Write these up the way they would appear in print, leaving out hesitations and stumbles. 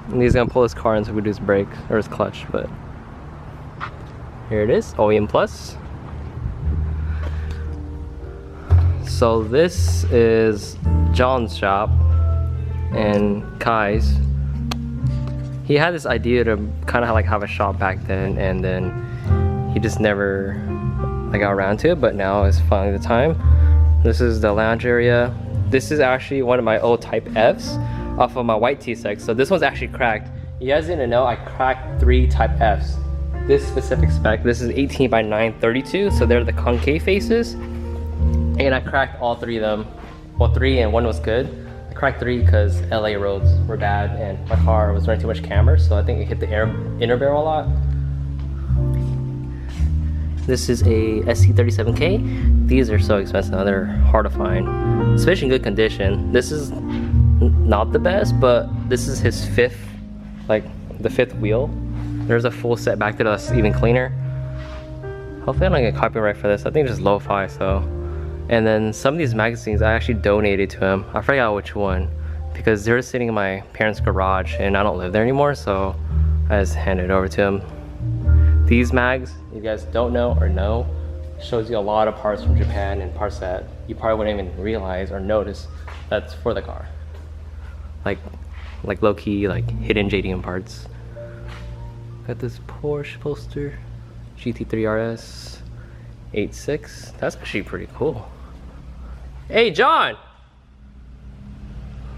And he's gonna pull his car into reduce brake or his clutch, but here it is, OEM Plus. So this is John's shop and Kai's. He had this idea to kind of like have a shop back then, and then he just never got around to it, but now is finally the time. This is the lounge area. This is actually one of my old Type Fs off of my white TSX. So this one's actually cracked. You guys didn't know I cracked 3 Type Fs. This specific spec, this is 18 by 932, so they're the concave faces. And I cracked all 3 of them. Well, 3 and 1 was good. I cracked 3 because LA roads were bad and my car was running too much camber, so I think it hit the inner barrel a lot. This is a SC37K. These are so expensive now, they're hard to find, especially in good condition. This is not the best, but this is his 5th, the 5th wheel. There's a full set back there that's even cleaner. Hopefully I don't get copyright for this. I think it's just lo-fi, so. And then some of these magazines I actually donated to him. I forgot which one, because they were sitting in my parents' garage and I don't live there anymore, so I just handed it over to him. These mags, if you guys don't know or know, shows you a lot of parts from Japan and parts that you probably wouldn't even realize or notice that's for the car. Like low-key, hidden JDM parts. Got this Porsche poster, GT3 RS 86. That's actually pretty cool. Hey John!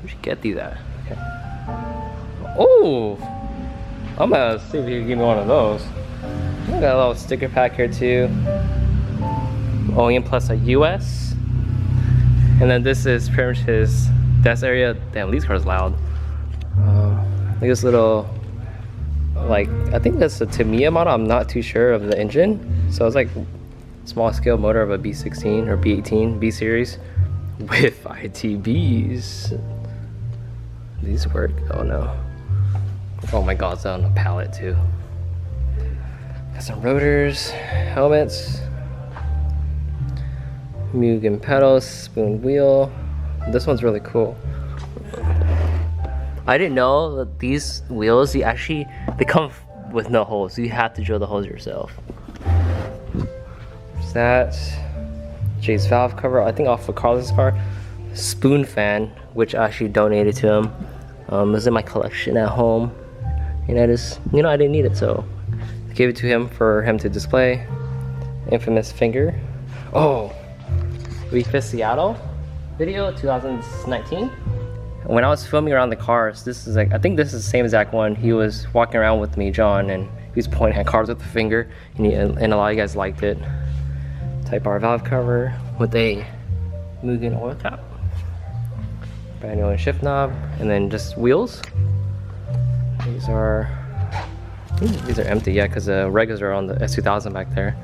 Where'd you get these at? Okay. Oh! I'm gonna see if you can give me one of those. I got a little sticker pack here too. OEM Plus a US. And then this is pretty much his desk area. Damn, these cars loud. Like this little, I think that's a Tamiya model, I'm not too sure of the engine. So it's small scale motor of a B16 or B18, B series with ITBs. These work? Oh no. Oh my god, it's on a pallet too. Got some rotors, helmets, Mugen pedals, spoon wheel. This one's really cool. I didn't know that these wheels, they come with no holes. You have to drill the holes yourself. There's that. Jay's valve cover, I think off of Carlos's car. Spoon fan, which I actually donated to him. It was in my collection at home. And I just, I didn't need it, so I gave it to him for him to display. Infamous finger. Oh, Weekfest Seattle video, 2019. When I was filming around the cars, this is I think this is the same exact one. He was walking around with me, John, and he was pointing at cars with the finger, and a lot of you guys liked it. Type R valve cover with a Mugen oil cap. Brand new shift knob, and then just wheels. These are empty, yeah, because the regulars are on the S2000 back there.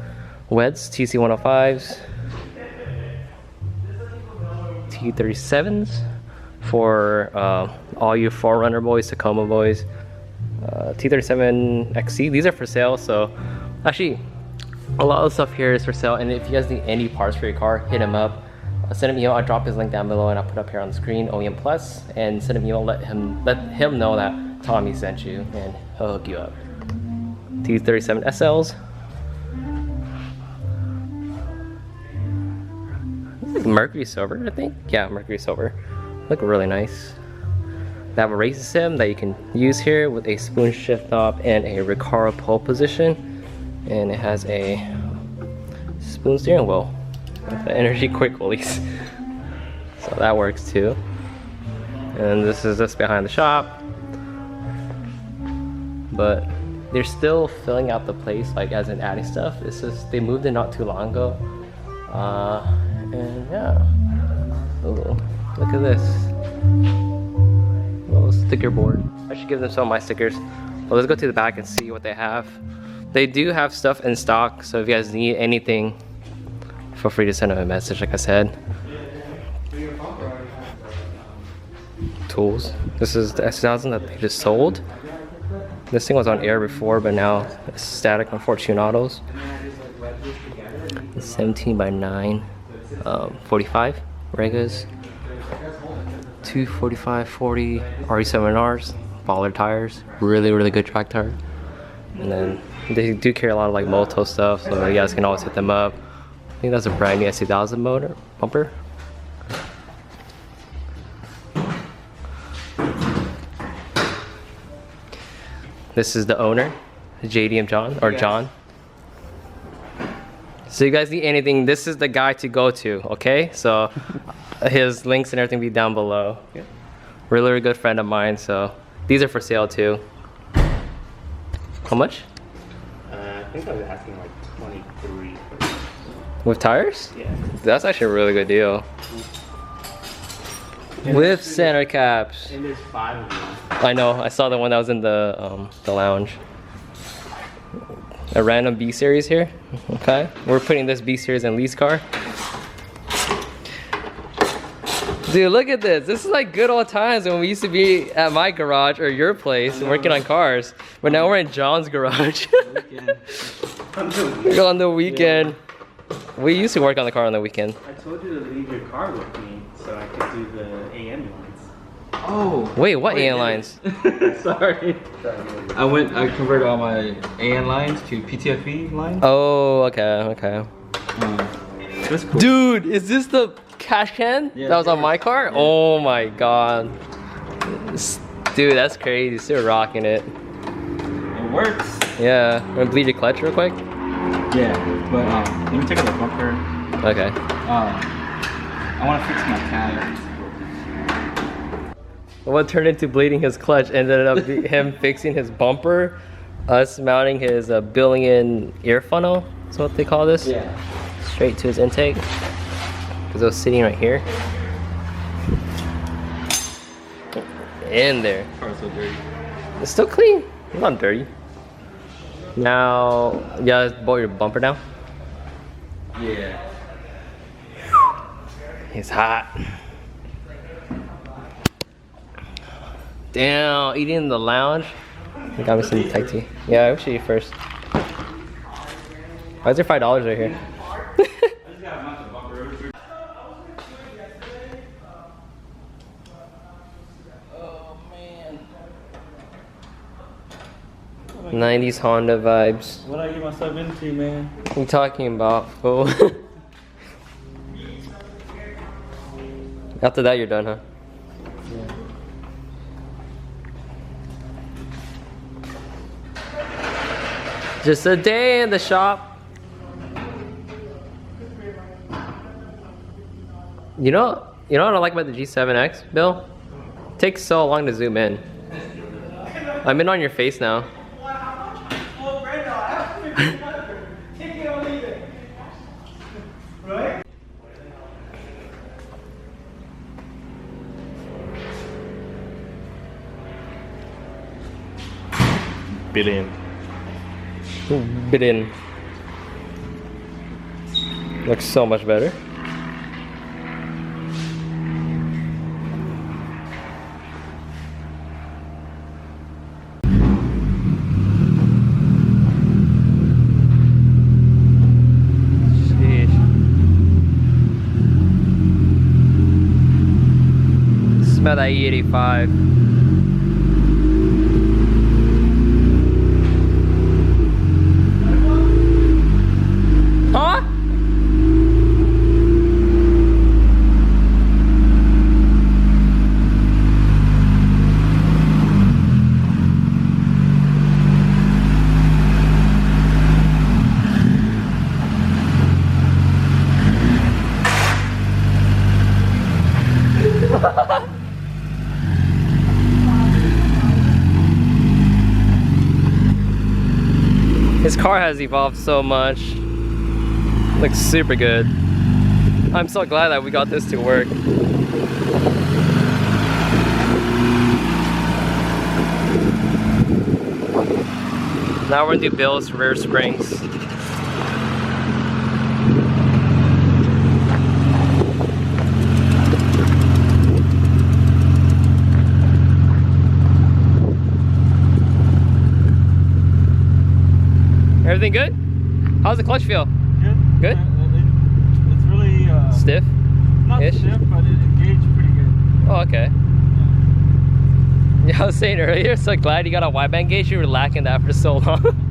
Weds, TC105s, T37s for all you 4Runner boys, Tacoma boys. T37 XC, these are for sale, so actually a lot of stuff here is for sale, and if you guys need any parts for your car, hit him up. Send him an email, I'll drop his link down below and I'll put up here on the screen, OEM Plus, and send him an email, let him know that Tommy sent you and he'll hook you up. T37 SLs. This is Mercury Silver, I think. Yeah, Mercury Silver. Look really nice. They have a race sim that you can use here with a spoon shift knob and a Recaro pole position. And it has a spoon steering wheel with the energy quick release. So that works too. And this is just behind the shop. But they're still filling out the place, as in adding stuff. It's just, they moved it not too long ago. And yeah. Ooh, look at this. Little sticker board. I should give them some of my stickers. But let's go to the back and see what they have. They do have stuff in stock, so if you guys need anything, feel free to send them a message, like I said. Tools. This is the S2000 that they just sold. This thing was on air before, but now it's static on Fortune Autos. It's 17 by 9, 45 Regas, 245 40 RE7Rs, baller tires, really good track tire. And then they do carry a lot of like Moto stuff, so you guys can always hit them up. I think that's a brand new S2000 motor bumper. This is the owner, JD and John, or John. So you guys need anything, this is the guy to go to, okay? So his links and everything will be down below. Yeah. Really good friend of mine, so these are for sale too. How much? I think I was asking like 23. With tires? Yeah. That's actually a really good deal. With center caps. And there's 5 of them. I know, I saw the one that was in the lounge. A random B series here. Okay, we're putting this B series in Lee's car. Dude, look at this. This is like good old times when we used to be at my garage or your place working on cars. But now we're in John's garage. On the weekend. We used to work on the car on the weekend. I told you to leave your car with me so I could do the AM lines. Oh. Wait, what AN lines? Sorry. I converted all my AN lines to PTFE lines. Oh, okay. That's cool. Dude, is this the cash can that was on my car? Yeah. Oh my god. Dude, that's crazy. Still rocking it. It works. Yeah. Want to bleed your clutch real quick? Yeah, but let me take out the bumper. Okay. I want to fix my tire. What turned into bleeding his clutch ended up him fixing his bumper, us mounting his built-in ear funnel. That's what they call this. Yeah. Straight to his intake. Because it was sitting right here. In there. Car's so dirty. It's still clean. It's not dirty. Now, yeah, bolt your bumper down. Yeah. It's hot. Damn, eating in the lounge. You got me some Thai tea. Yeah, I should eat first. Why is there $5 right here? Oh man. 90s Honda vibes. What I get myself into, man? What are you talking about, fool? After that, you're done, huh? Yeah. Just a day in the shop. You know what I like about the G7X, Bill? It takes so long to zoom in. I'm in on your face now. Billion. Bit in. Looks so much better. Sheesh. Smell that E85. Huh? His car has evolved so much. Looks super good. I'm so glad that we got this to work. Now we're gonna do Bill's rear springs. Everything good? How's the clutch feel? Good. Good? It's really Stiff? not Ish? stiff, but it engaged pretty good. Oh, okay. Yeah, I was saying earlier, so glad you got a wideband gauge. You were lacking that for so long.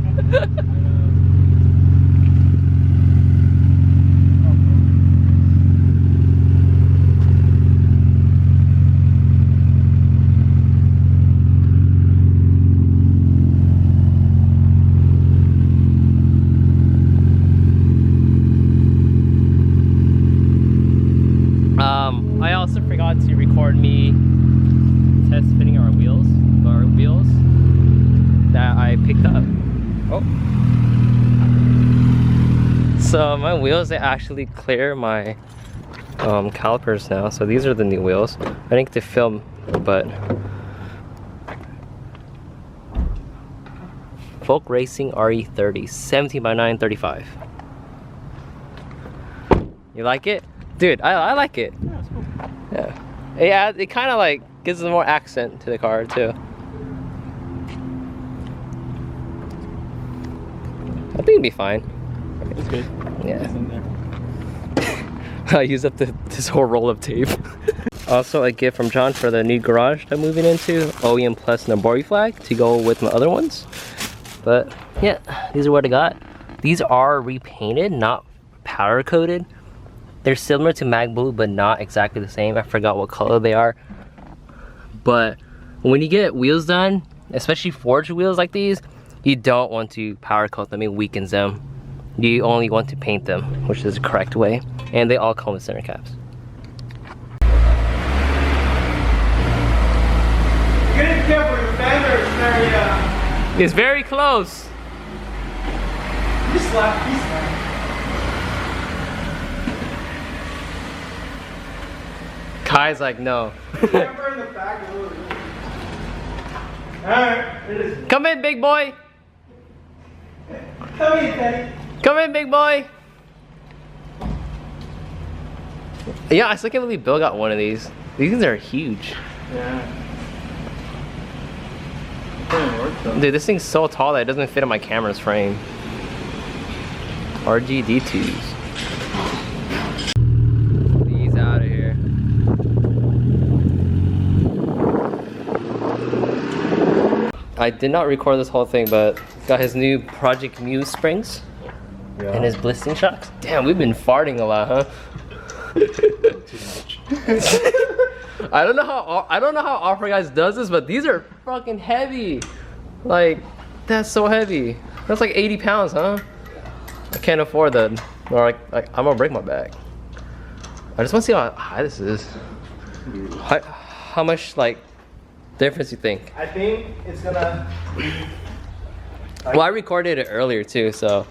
I also forgot to record me test fitting our wheels that I picked up. Oh. So my wheels, they actually clear my calipers now. So these are the new wheels. I didn't get to film, but Folk Racing RE30 17x9 35. You like it? Dude, I like it. Yeah, it's cool. Yeah, it kind of like gives more accent to the car too. I think it'd be fine. It's good. Yeah. It's in there. I used up this whole roll of tape. Also a gift from John for the new garage that I'm moving into. OEM Plus and a Nabori flag to go with my other ones. But yeah, these are what I got. These are repainted, not powder coated. They're similar to Mag Blue, but not exactly the same. I forgot what color they are. But when you get wheels done, especially forged wheels like these, you don't want to powder coat them. It weakens them. You only want to paint them, which is the correct way. And they all come with center caps. Get careful, your fender is very, It's very close. you slap. Kai's like, no. Camber in the back a little bit. Alright, it is. Come in, big boy. Come in, Teddy. Come in, big boy. Yeah, I still can't believe Bill got one of these. These things are huge. Yeah. It doesn't work though. Dude, this thing's so tall that it doesn't fit in my camera's frame. RGD2s. These out of here. I did not record this whole thing, but got his new Project Muse springs and his blisting shocks. Damn, we've been farting a lot, huh? Too much. I don't know how Offer Guys does this, but these are fucking heavy. Like, that's so heavy. That's like 80 pounds, huh? I can't afford that. Or like I'm gonna break my back. I just want to see how high this is. How much like difference you think? I think it's gonna. Well, I recorded it earlier too, so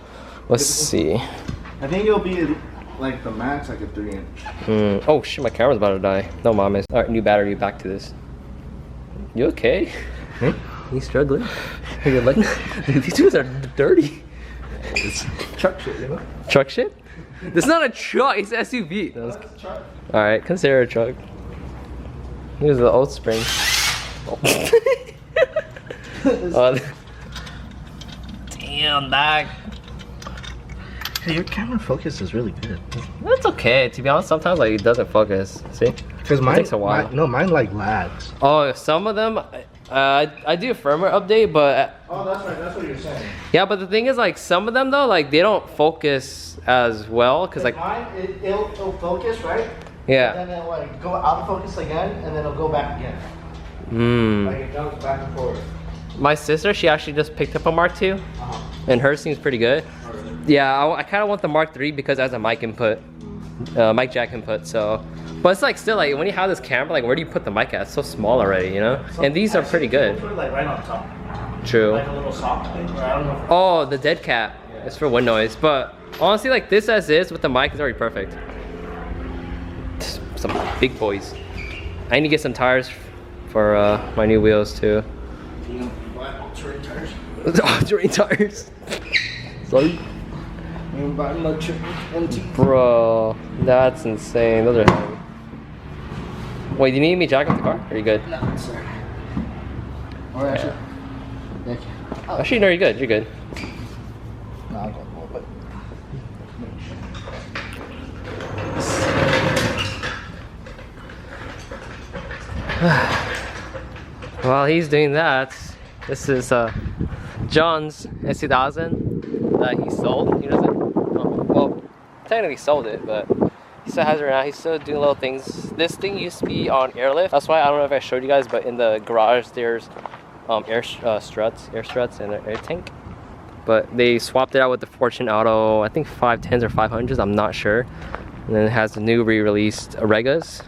let's see. I think it'll be like the max, like a 3-inch. Oh shit, my camera's about to die. No mames. Alright, new battery, back to this. You okay? Hmm? You struggling? You're like, dude, these dudes are dirty. It's truck shit, you know? Truck shit? This is not a truck, it's an SUV. Alright, consider it a truck. Here's the old spring. Oh. Damn, dog. Hey, your camera focus is really good. That's okay. To be honest, sometimes like it doesn't focus. See? Because mine takes a while. Mine like lags. Oh, some of them, I do a firmware update, but Oh, that's right. That's what you're saying. yeah, but the thing is, like some of them though, like they don't focus as well, cause like mine, it'll focus, right? yeah. And then it'll like go out of focus again, and then it'll go back again. Like it jumps back and forth. My sister, she actually just picked up a Mark II, and hers seems pretty good. Yeah, I kind of want the Mark III because it has a mic input, mic jack input. So, but it's like still like when you have this camera, like where do you put the mic at? It's so small already, you know. And these are pretty good. Put it like right on top. True. Like a little soft thing, or I don't know. Oh, the dead cat. It's for wind noise, but honestly, like this as is with the mic is already perfect. Some big boys. I need to get some tires for my new wheels too. You know, buy all-terrain tires. All-terrain tires. Sorry. You buy electric MT. Bro, that's insane. Those are heavy. Wait, do you need me jack up the car? Are you good? No, sorry. Or actually, thank you. Actually, no, you're good. You're good. No, I'll go a little bit. While he's doing that, this is John's S2000 that he sold. He doesn't, well, technically sold it, but he still has it right now. He's still doing little things. This thing used to be on airlift. That's why I don't know if I showed you guys, but in the garage there's air struts and an air tank. But they swapped it out with the Fortune Auto, I think 510s or 500s, I'm not sure. And then it has the new re-released Regas.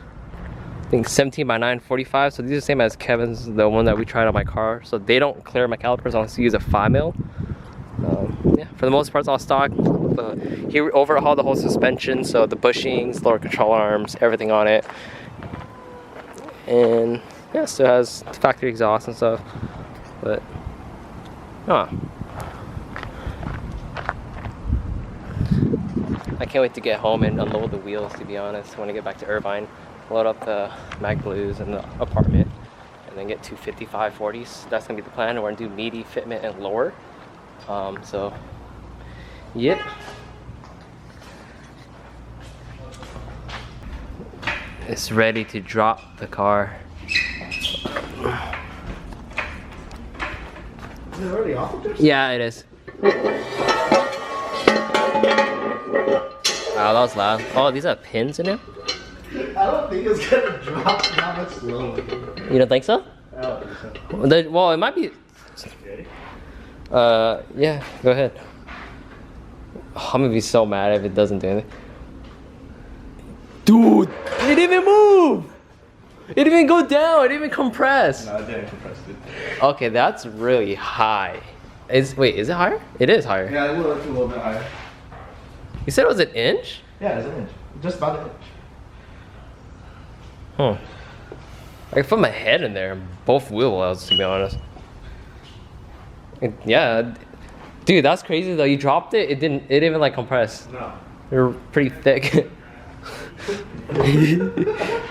I think 17x9 45, so these are the same as Kevin's, the one that we tried on my car. So they don't clear my calipers unless you use a 5mm. Yeah, for the most part it's all stock. He overhauled the whole suspension, so the bushings, lower control arms, everything on it. And yeah, still has factory exhaust and stuff. But I can't wait to get home and unload the wheels, to be honest. When I get back to Irvine, load up the Mag Blues in the apartment, and then get 2 5540s. That's gonna be the plan. We're gonna do meaty, fitment, and lower. So, yep. It's ready to drop the car. Is it already off of this? Yeah, it is. Wow, that was loud. Oh, these have pins in it? I don't think it's gonna drop that much slowly. You don't think so? I don't think so. Well, it might be. Yeah, go ahead. Oh, I'm gonna be so mad if it doesn't do anything. Dude, it didn't even move! It didn't even go down, it didn't even compress. No, I didn't compress it. Okay, that's really high. Wait, is it higher? It is higher. Yeah, it will look a little bit higher. You said it was an inch? Yeah, it's an inch. Just about an inch. Huh. I can put my head in there, both wheel wells, to be honest. Yeah, dude, that's crazy though. You dropped it, it didn't even like compress. No. They're pretty thick.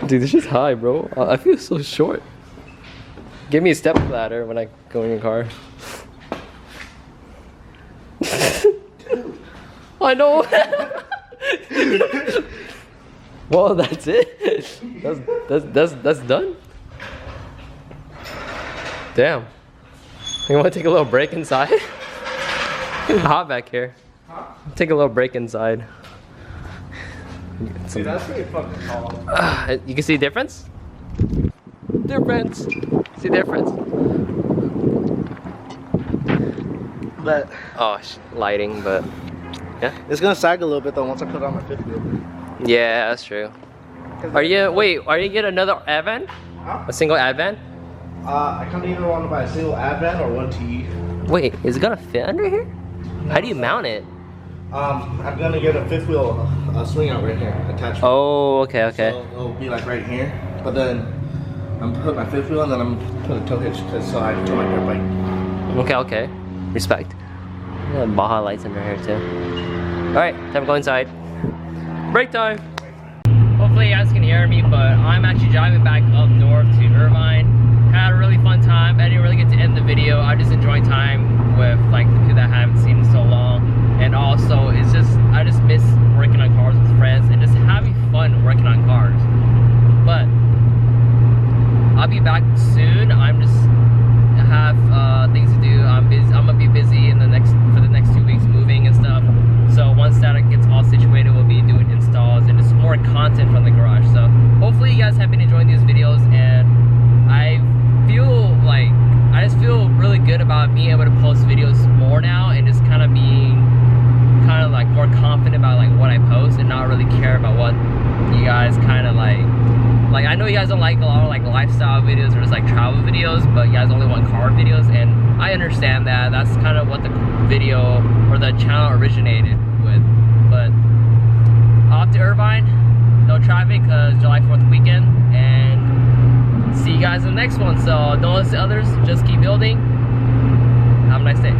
Dude, this is high, bro. I feel so short. Give me a step ladder when I go in your car. I know. Well, that's it. That's done. Damn. You want to take a little break inside? It's hot back here. Take a little break inside. Dude, that's pretty fucking tall. You can see difference? Difference. See difference? But Oh, lighting, but yeah. it's gonna sag a little bit though once I put on my fifth wheel. Yeah, that's true. Are you get another advan? Huh? A single advan? I kind of either want to buy a single advan or one TE. Wait, is it gonna fit under here? How do you mount it? I'm gonna get a fifth wheel swing out right here attached. Oh, okay. So it'll be like right here, but then I'm putting my fifth wheel and then I'm putting a tow hitch so I can tow my dirt bike. Okay. Respect. Yeah, Baja lights under here too. Alright, time to go inside. Break time! Hopefully you guys can hear me, but I'm actually driving back up north to Irvine. Had a really fun time. I didn't really get to end the video. I just enjoyed time with like the people that I haven't seen in so long. And also, I just miss working on cars with friends and just having fun working on cars. But I'll be back soon. I have things to do. I'm gonna be busy for the next 2 weeks moving and stuff. So once that gets all situated, we'll be doing installs and just more content from the garage. So hopefully you guys have been enjoying these videos, and I just feel really good about being able to post videos more now and just kind of being like more confident about like what I post and not really care about what you guys kind of like I know you guys don't like a lot of like lifestyle videos or just like travel videos, but you guys only want car videos, and I understand that. That's kind of what the video or the channel originated with. But off to Irvine, no traffic because July 4th weekend, and see you guys in the next one. So don't listen to others, just keep building. Have a nice day.